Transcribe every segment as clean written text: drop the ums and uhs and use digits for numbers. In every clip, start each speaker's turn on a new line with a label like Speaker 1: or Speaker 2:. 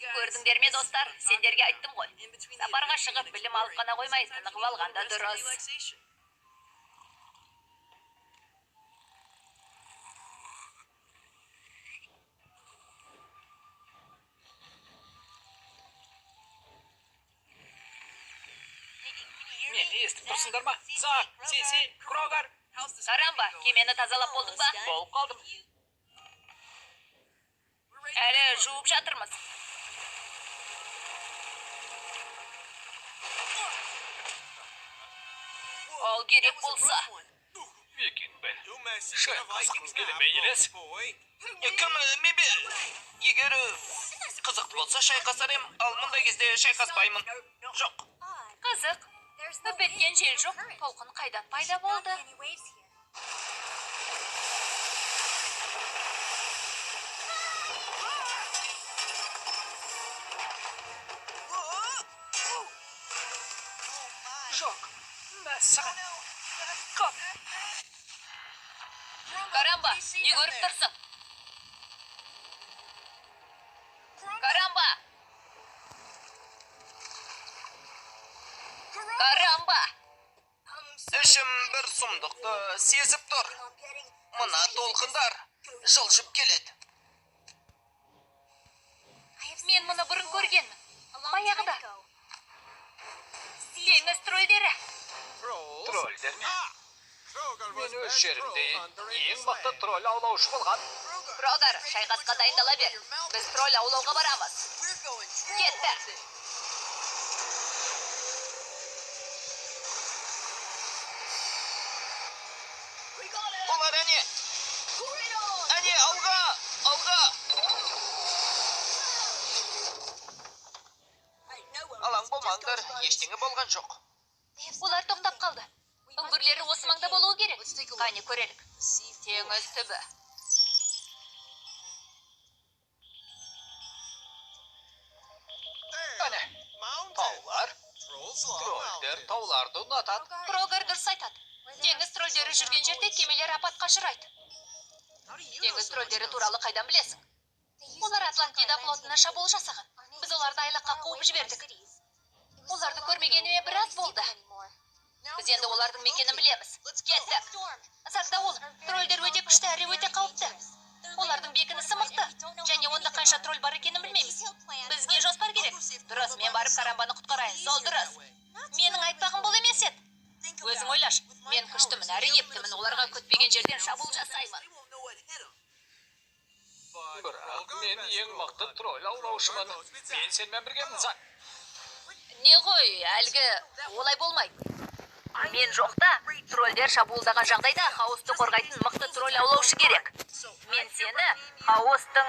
Speaker 1: Көрдіңдер ме, достар? Сендерге айттым ғой. Сапарға шығып, білім алып қана қоймай, тынығып алғанда дұрыс.
Speaker 2: Meni естіп тұрсыңдар ма? Зак, Сиси, Крогар.
Speaker 1: Карамба, кемені тазалап болдың ба?
Speaker 2: Болып қалдым.
Speaker 1: Әлі жуып жатырмыз. Ал керек болса.
Speaker 2: Екен бен. Шайқасқым келемей елес. Кім, мен бе? Егер қызықты болса шайқасар ем, ал мұндай кезде шайқаспаймын. Жоқ.
Speaker 1: Қызық. Үпеткен жел жоқ, толқын қайдан пайда болды?
Speaker 2: Жоқ. Мәсіған. Қап.
Speaker 1: Карамба, не көріп тұрсың? Карамба! Карамба!
Speaker 2: Ішім бір сұмдықты сезіп тұр. Мына толқындар жылжып келеді.
Speaker 1: Мен мұны бұрын көргенмін. Баяғыда. Теңіз тролльдері.
Speaker 2: Тролльдер ме? Мен өз жерімде ең мықты тролль аулаушы болған.
Speaker 1: Крогар, шайқасқа дайындала бер. Біз тролль аулауға барамыз. Кетті.
Speaker 2: Олар әне! Әне, алға! Алға! Алаң болмаңдар, ештеңе болған жоқ.
Speaker 1: Олар тоқтап қалды. Үңгірлері осы маңда болуы керек. Қане көрелік. Теңіз түбі.
Speaker 2: Әне, таулар. Тролльдер тауларды ұнатады.
Speaker 1: Крогар дұрыс айтады. Теңіз тролльдері жүрген жерде кемелер апатқа ұшырайды. Теңіз тролльдері туралы қайдан білесің? Олар Атлантида флотына шабуыл жасаған. Біз оларды айлаққа қуып жібердік. Оларды көрмегеніме біраз болды. Біз енді олардың мекенін білеміз. Кеттік. Сақтауыл, тролльдер өте күшті әрі өте қауіпті. Олардың бекінісі мықты. Және онда қанша тролль бар екенін білмейміз. Бізге жоспар керек. Дұрыс, мен барып Карамбаны құтқарайын. Сол дұрыс. Менің айтпағым бұл емес еді. Өзің ойлаш, мен күштімін әрі ептімін, оларға күтпеген жерден шабуыл жасаймын.
Speaker 2: Бірақ мен ең мықты тролль аулаушымын. Мен сенімен біргемін, Зак.
Speaker 1: Не ғой, әлгі олай болмайды. Мен жоқта, тролльдер шабуылдаған жағдайда хаосты қорғайтын мықты тролль аулаушы керек. Мен сені хаостың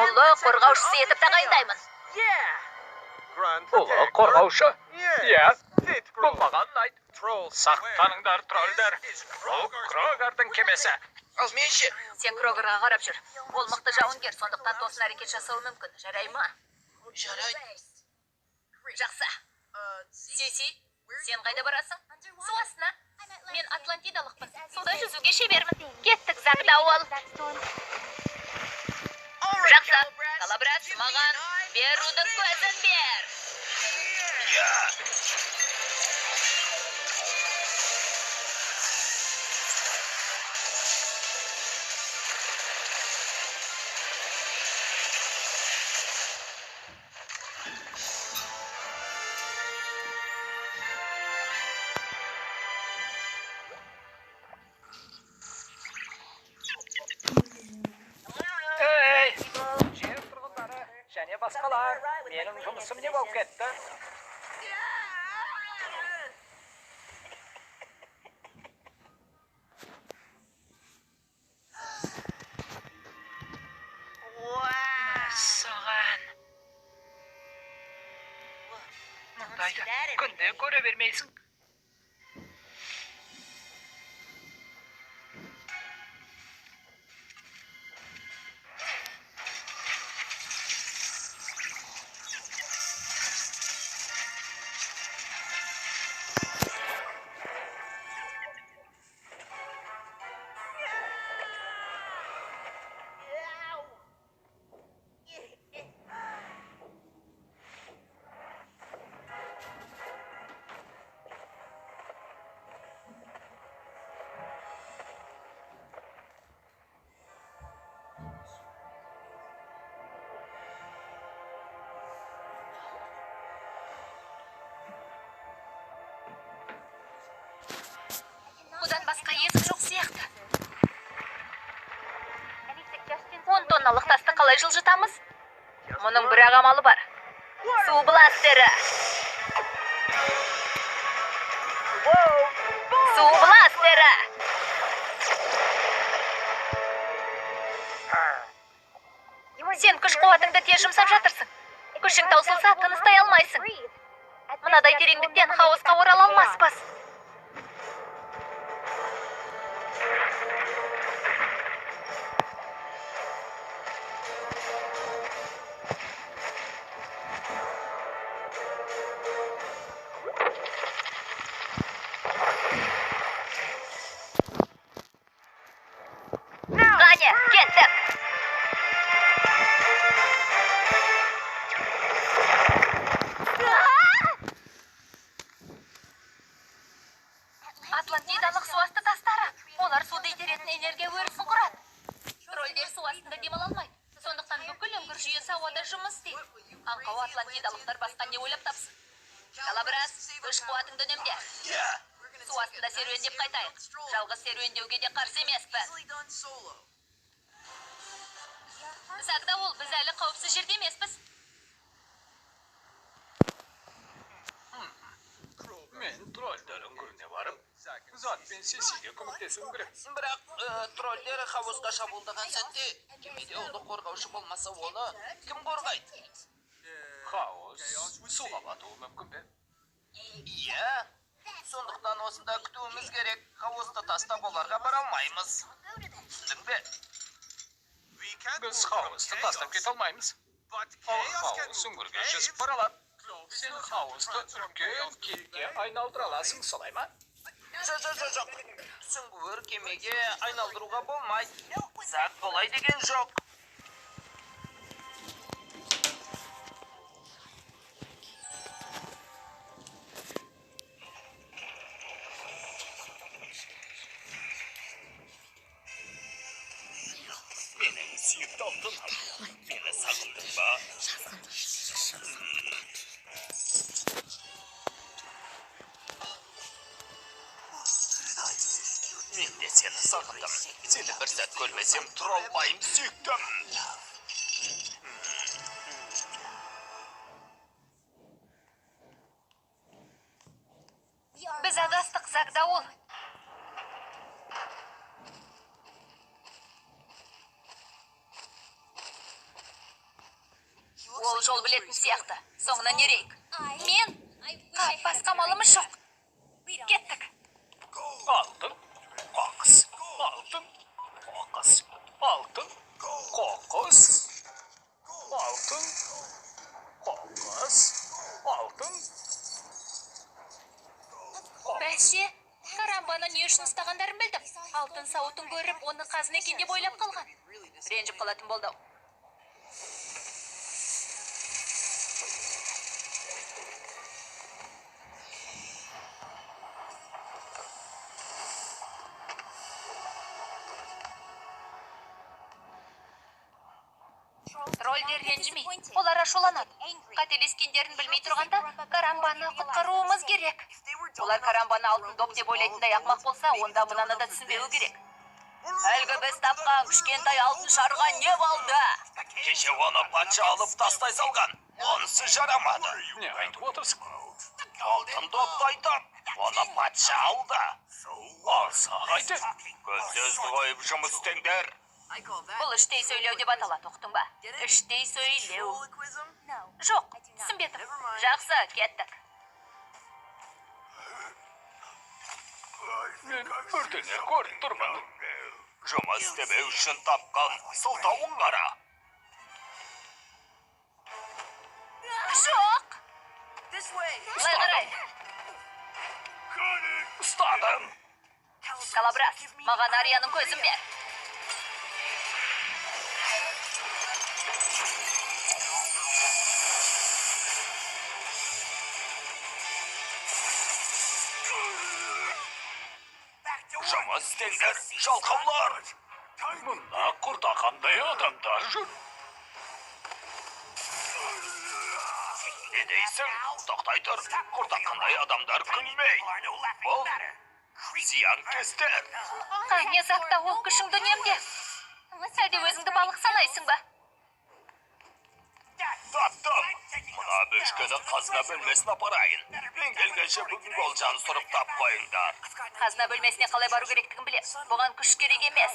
Speaker 1: ұлы қорғаушысы етіп тағайындаймын.
Speaker 2: Ұлы қорғаушы? Иә, бұл маған ұнайды. Сақтаныңдар, тролльдер. Бұл Крогардың кемесі. Ал мен ше?
Speaker 1: Сен Крогарға қарап жүр. Ол мықты жауынгер, сондықтан тосын әрекет жасауы мүмкін. Жарай ма?
Speaker 2: Жарайды.
Speaker 1: Жақсы. Сиси, сен қайда барасың? Су астына. Мен Атлантидалықпын. Суда жүзуге шебермін. Кеттік, Загдауыл. Жақсы. Калабрат, маған Берудың көзін бер.
Speaker 2: Жер тұрғындары және басқалар, менің жұмысым не болып кетті? Мәссаған. Мұндайды күнде көре бермейсің.
Speaker 1: Аналық тасты қалай жылжытамыз? Мұның бір амалы бар. Су бластері. Су бластері. Сен күш қуатыңды тез жұмсап жатырсың. Күшің таусылса, тыныстай алмайсың. Мынадай тереңдіктен хаосқа орала алмаспыз. Қане, кеттік. Атлантидалық су асты тастары. Олар суды итеретін энергия өрісін құрады. Тролльдер су астында демала алмайды. Сондықтан бүкіл үңгір жүйесі ауада жұмыс істейді. Аңқау атлантидалықтар басқа не ойлап тапсын. Калабрас, күш қуатыңды үнемде. Су астында серуендеп қайтайық. Жалғыз серуендеуге де қарсы емеспін. Загдауыл, біз әлі қауіпсіз жерде емеспіз.
Speaker 3: Мен тролльдер үңгіріне барып, зат пен сесиге көмектесуім керек.
Speaker 2: Бірақ тролльдер хавосқа шабуылдаған сәтте, кемеде ұлы қорғаушы болмаса оны кім қорғайды?
Speaker 3: Хаос суға батуы мүмкін бе?
Speaker 2: Иә, сондықтан осында күтуіміз керек. Хаосты тастап оларға бара алмаймыз. Түсіндің бе?
Speaker 3: Біз хаосты тастап кете алмаймыз. Ал хаос үңгірге жүзіп бара алады. Сен хаосты үлкен китке айналдыра аласың, солай ма?
Speaker 2: Жоқ. Сүңгуір кемеге айналдыруға болмайды. Зат болай деген жоқ. Менің сүйікті алтыным. Мені сағындың ба? Мен де сені сағындым. Сені бір сәт көрмесем тұра алмайым, сүйіктім.
Speaker 1: Біз адастық, Загдауыл. Ол жол білетін сияқты. Соңынан ерейік. Мен? Басқа малымыз жоқ. Кеттік.
Speaker 3: Алтын, қоқыс, алтын, қоқыс, алтын, қоқыс, алтын, қоқыс, алтын.
Speaker 1: Бәсе, карамбаны не үшін ұстағандарын білдім. Алтын сауытын көріп, оны қазын екен деп ойлап қалған. Ренжіп қалатын болды. Тролльдер ренжімей, олар ашуланады. Қателескендерін білмей тұрғанда, карамбаны құтқаруымыз керек. Олар карамбаны алтын доп деп ойлайтындай ақмақ болса, онда мынаны да түсінбеуі керек. Әлгі біз тапқан кішкентай алтын шарға не болды?
Speaker 2: Кеше оны патша алып тастай салған. Онысы жарамады.
Speaker 3: Не айтып отырсың?
Speaker 2: Алтын допты айтып, оны патша алды.
Speaker 3: Алса қайты?
Speaker 2: Көздеріңізді қойып жұмыс істеңдер.
Speaker 1: Бұл іштей сөйлеу деп аталады, ұқтың ба? Іштей сөйлеу. Жоқ, түсінбедім. Жақсы, кеттік.
Speaker 3: Мен бірдеңе көріп тұрмын.
Speaker 2: Жұмыс істемеу үшін тапқан сылтауын қара.
Speaker 1: Жоқ! Былай қарай.
Speaker 3: Ұстадым.
Speaker 1: Калабрас, маған Арияның көзін бер.
Speaker 2: Жұмыс істеңдер, жалқаулар.
Speaker 3: Мұнда құрта қандай адамдар жүр?
Speaker 2: Не дейсің? Тоқтай тұр. Құрта қандай адамдар күлмей. Бұл зиянкестер.
Speaker 1: Қане Загдауыл, күшіңді үнемде. Әлде өзіңді балық санайсың ба?
Speaker 2: Таптым. Мына бөшкені қазына бөлмесін апарайын. Мен келгенше бүгінгі олжаны сұрыптап қойыңдар.
Speaker 1: Қазына бөлмесіне қалай бару керектігін білем. Бұған күш керек емес.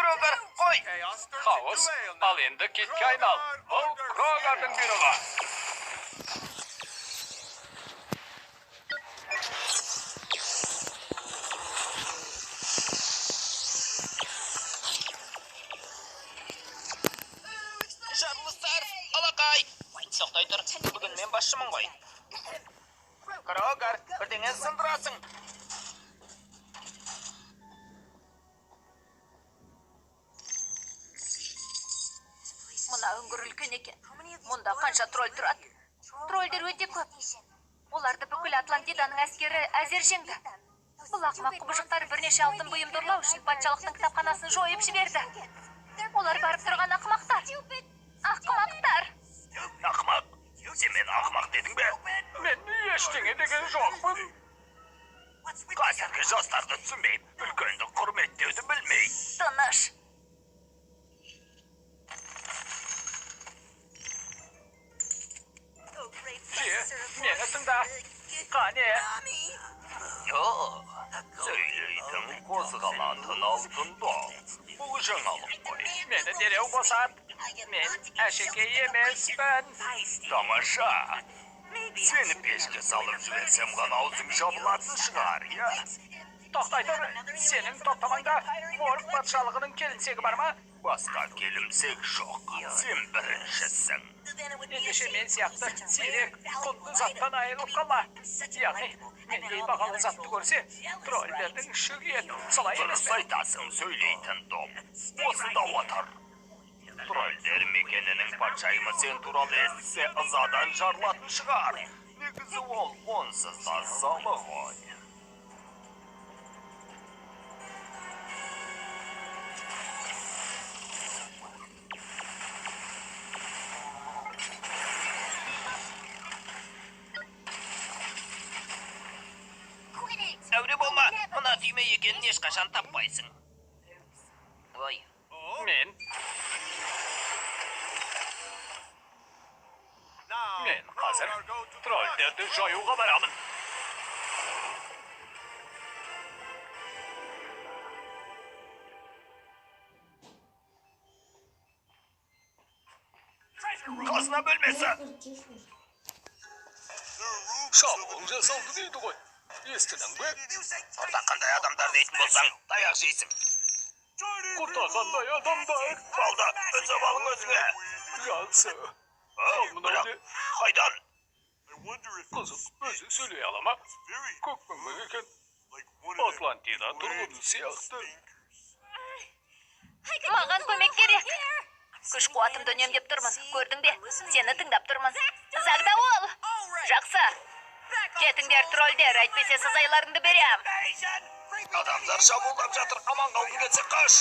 Speaker 2: Крогер, қой!
Speaker 3: Хаос, ал енді кетке айнал. Бұл Крогардың бұйрығы.
Speaker 2: Жарылыстар, алақай! Тоқтай тұр, бүгін мен басшымын ғой. Крогер, бірдеңе сындырасың.
Speaker 1: Мұна үңгір үлкен екен. Мұнда қанша тролль тұрады? Тролльдер өте көп. Оларды бүкіл Атлантиданың әскері әзер жеңді. Бұл ақымақ құбыжықтар бірнеше алтын бұйымды ұрлау үшін патшалықтың кітапханасын жойып жіберді. Олар барып тұрған ақымақтар. Ақымақтар.
Speaker 2: Ақымақ, сен мен ақымақ дедің бе?
Speaker 3: Мен ештеңе деген жоқпын.
Speaker 2: Қазіргі жастарды түсінбейіп, үлкенді құрметтеуді білмей.
Speaker 1: Тыныш.
Speaker 3: Meni tыңда. Қане?
Speaker 2: Yo, сөйлейтін қозғалатын алтында. Бұл жаңалық қой.
Speaker 3: Meni дереу босат. Мен әшекей емеспін.
Speaker 2: Тамаша. Сені пешке салып жіберсем ғана аузың жабылатын шығар, я?
Speaker 3: Тоқтай тұр. Сенің тоқтамаңда Морг патшалығының келімсегі бар ма?
Speaker 2: Басқа келімсек жоқ. Сен біріншісің.
Speaker 3: Ендеше мен сияқты сирек құнды заттан айырылып қалма. Яғни, мендей бағалы затты көрсе, тролльдердің шүгет. Солай емес
Speaker 2: Дұрыс
Speaker 3: пе?
Speaker 2: айтасың сөйлейтін дом. Осында отыр. Тролльдер мекенінің патшайымы сен туралы естісе ызадан жарылатын шығар. Негізі ол онсыз да залы ғой. Әуре болма, мына түйме екенін ешқашан таппайсың. Ой.
Speaker 3: Мен қазір тролльдерді жоюға барамын.
Speaker 2: Қазына бөлмесі.
Speaker 3: Шабуыл жасалды дейді ғой. Естідің бе?
Speaker 2: Орда қандай адамдар дейтін болсаң, таяқ жейсің.
Speaker 3: Құртағандай адамдар.
Speaker 2: Балда, өтіп алың өзіңе.
Speaker 3: Жақсы.
Speaker 2: Бірақ, қайдан?
Speaker 3: Қызық, өзі сөйлей ала ма? Көкпеңбек екен. Атлантида тұрғыны сияқты.
Speaker 1: Маған көмек керек. Күш қуатымды үнемдеп тұрмын. Көрдің бе? Сені тыңдап тұрмын. Загдауыл! Жақсы. Кетіңдер, тролльдер, әйтпесе сазайларыңды берем.
Speaker 2: Адамдар шабуылдап жатыр, аман қалғың кетсе қаш.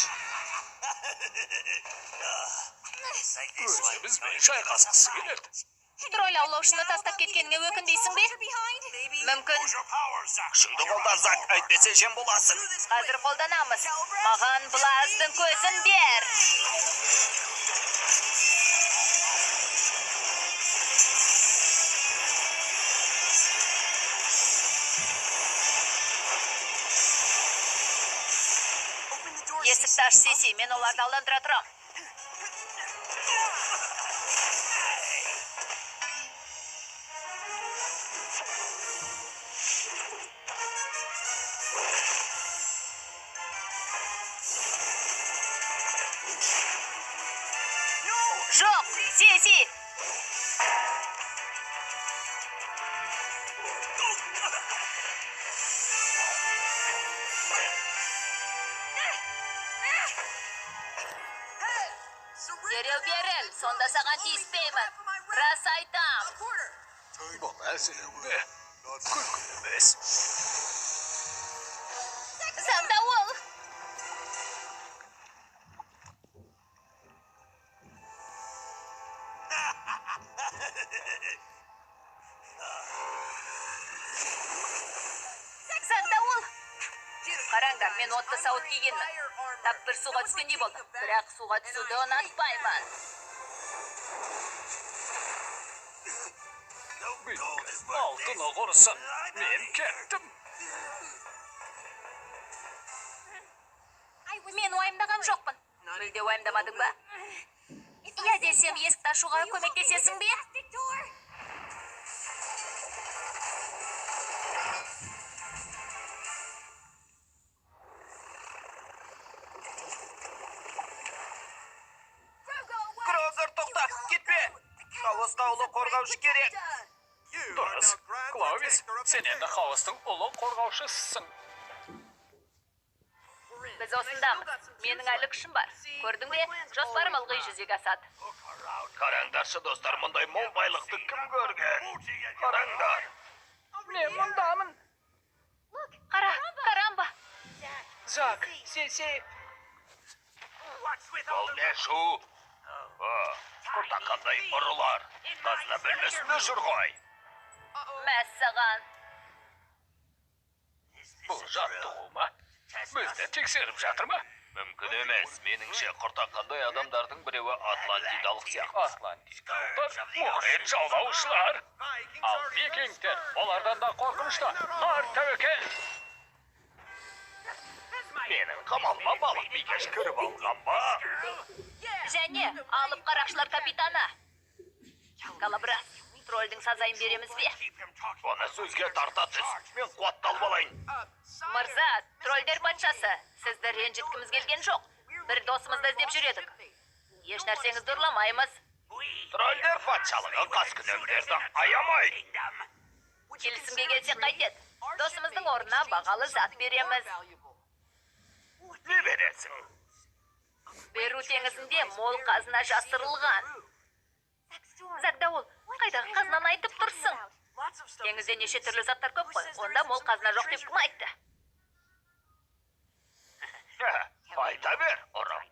Speaker 3: Өзімізбен шайқасқысы келеді.
Speaker 1: Тролль аулаушыны тастап кеткеніңе өкінбейсің бе? Мүмкін.
Speaker 2: Күшіңді қолдан зак, әйтпесе жем боласың.
Speaker 1: Қазір қолданамыз. Маған Блаздың көзін бер. Есікті аш Сиси, мен оларды алындыра тұрам. Жоқ, Сиси! Дереу беріл, сонда саған тиіспеймін. Рас айтам.
Speaker 3: Бұл әзілім бе? Күлкілі емес.
Speaker 1: Қараңдар, мен отты сауыт кигенмін. Тап бір суға түскендей болды. Бірақ суға түсуді ұнатпаймын.
Speaker 3: Алтын құрсын. Мен кеттім.
Speaker 1: Мен уайымдаған жоқпын. Мүлде уайымдамадың ба? Я десем, есікті ашуға көмектесесің бе?
Speaker 2: Крозер, тоқта, кетпе! Хаосқа ұлы қорғаушы керек.
Speaker 3: Дұрыс. Кловис, сен енді хаостың ұлы қорғаушысың.
Speaker 1: Біз осындамыз. Менің әлі күшім бар. Көрдің бе? Жоспарым ылғи жүзеге асады.
Speaker 2: Қараңдаршы, достар, мұндай мол байлықты кім көрген? Қараңдар.
Speaker 3: Мен мұндамын.
Speaker 1: Қарамба.
Speaker 3: Зак, сесе.
Speaker 2: Ол не шу? Құртақандай ұрылар. Тазына бөлмесінде жүр ғой.
Speaker 1: Мәссаған.
Speaker 3: Бұл жаттығу ма? Бізді тексеріп жатыр ма?
Speaker 2: Мүмкін емес. Меніңше құртақандай адамдардың біреуі атлантидалық сияқты.
Speaker 3: Атлантидалықтар, мұхит жаулаушылар. Ал викингтер, олардан да қорқынышты. Нар тәуекел.
Speaker 2: Менің қамалыма балық бикеш кіріп алған ба?
Speaker 1: Және алып қарақшылар капитаны. Калабрас, тролльдің сазайын береміз бе?
Speaker 2: Оны сөзге тарта түс. Мен қуатталып алайын.
Speaker 1: Мырза, тролльдер патшасы, сізді ренжіткіміз келген жоқ. Бір досымызды іздеп жүредік. Еш нәрсеңізді ұрламаймыз.
Speaker 2: Тролльдер патшалығы қаскүнемдерді аямайды.
Speaker 1: Келісімге келсек қайтеді. Досымыздың орнына бағалы зат береміз.
Speaker 2: Не бересің?
Speaker 1: Беру теңізінде мол қазына жасырылған. Загдауыл, қайдағы қазынаны айтып тұрсың? Теңізде неше түрлі заттар көп қой, онда мол қазына жоқ деп кім айтты?
Speaker 2: Айта бер, ұрым.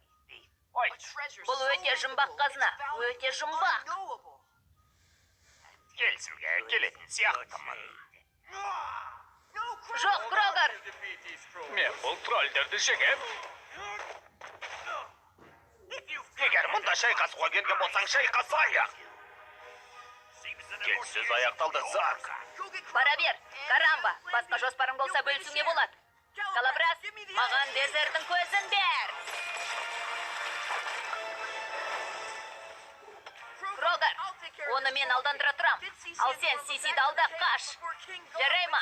Speaker 1: Бұл өте жұмбақ қазына, өте жұмбақ.
Speaker 2: Келісімге келетін сияқтымын.
Speaker 1: Жоқ, Крогер!
Speaker 3: Мен бұл тролльдерді жеңем.
Speaker 2: Егер мұнда шайқасуға келген болсаң, шайқасайық. Келіссөз аяқталды, Зак.
Speaker 1: Бара бер, Карамба, басқа жоспарың болса бөлісуге болады. Калабрас, маған дезердің көзін бер! Крогер, оны мен алдандыра тұрам. Ал сен Сисиді алда қаш. Жарай ма?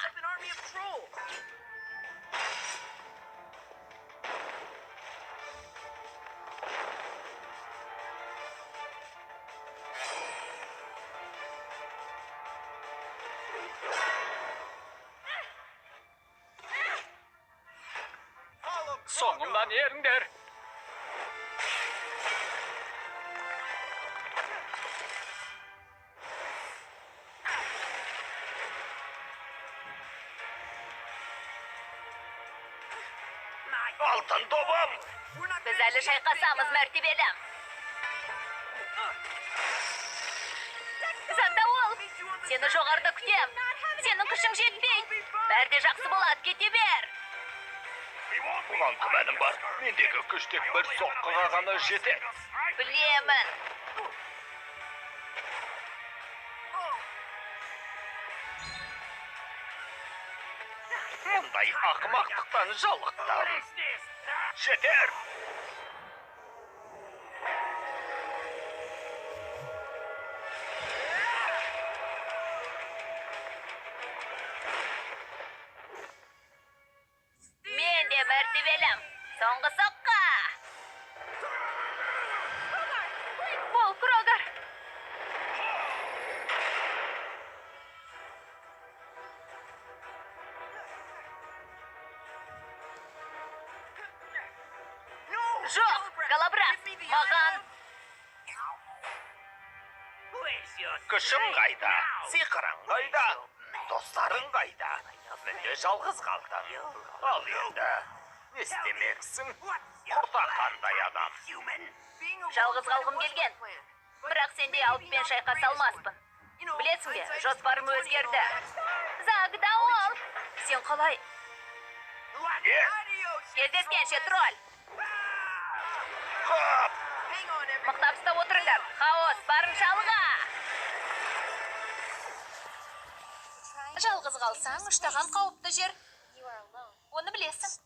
Speaker 3: Соңымнан еріңдер.
Speaker 2: Алтын добым!
Speaker 1: Біз әлі шайқасамыз, мәртебелім. Загдауыл, сені жоғарда күтем. Сенің күшің жетпей. Бәрде жақсы болады, кете бер.
Speaker 2: Бұған күмәнім бар. Мендегі күш тек бір соққыға ғана жетеді.
Speaker 1: Білемін.
Speaker 2: Мұндай ақымақтықтан жалықтым. Жетер!
Speaker 1: Мен де мәртебелім. Соңғы соққа. Бол, Крогер. Жоқ, Калабрас, маған.
Speaker 2: Күшім қайда? Сиқырың қайда? Достарың қайда? Мүлде жалғыз қалдың. Ал енді, не істемексің? Құртақандай адам.
Speaker 1: Жалғыз қалғым келген. Бірақ сендей алыппен шайқаса алмаспын. Білесің бе, жоспарым өзгерді. Загдауыл, сен қалай? Кездескенше, тролль. Мықтап ұстап отырыңдар. Хаос, барынша алға. Жалғыз қалсаң, үштаған қауіпті жер. Оны білесің.